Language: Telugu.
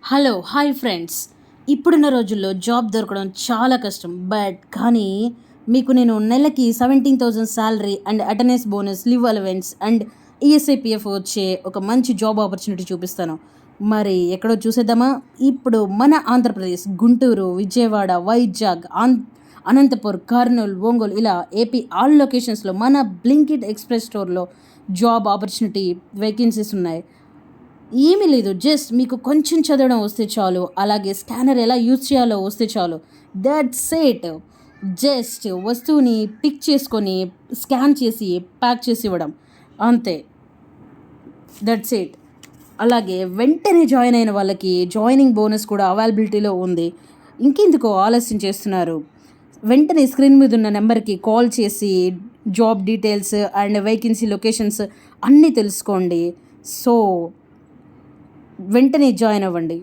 Hi friends. ఇప్పుడున్న రోజుల్లో జాబ్ దొరకడం చాలా కష్టం. కానీ మీకు నేను నెలకి 17,000 salary and attendance bonus, leave allowance and ESI PF వచ్చే ఒక మంచి జాబ్ ఆపర్చునిటీ చూపిస్తాను. మరి ఎక్కడో చూసేద్దామా? ఇప్పుడు మన ఆంధ్రప్రదేశ్, గుంటూరు, విజయవాడ, వైజాగ్, అనంతపూర్, కర్నూలు, ఒంగోలు ఇలా ఏపీ ఆల్ లొకేషన్స్లో మన బ్లింకిట్ ఎక్స్ప్రెస్ స్టోర్లో జాబ్ ఆపర్చునిటీ వేకెన్సీస్ ఉన్నాయి. ఏమీ లేదు, జస్ట్ మీకు కొంచెం చదవడం వస్తే చాలు, అలాగే స్కానర్ ఎలా యూజ్ చేయాలో వస్తే చాలు. That's it. జస్ట్ వస్తువుని పిక్ చేసుకొని స్కాన్ చేసి ప్యాక్ చేసి ఇవ్వడం అంతే. That's it. అలాగే వెంటనే జాయిన్ అయిన వాళ్ళకి జాయినింగ్ బోనస్ కూడా అవైలబిలిటీలో ఉంది. ఇంకెందుకు ఆలస్యం చేస్తున్నారు? వెంటనే స్క్రీన్ మీద ఉన్న నెంబర్కి కాల్ చేసి job details and vacancy locations అన్నీ తెలుసుకోండి. సో వెంటనే జాయిన్ అవ్వండి.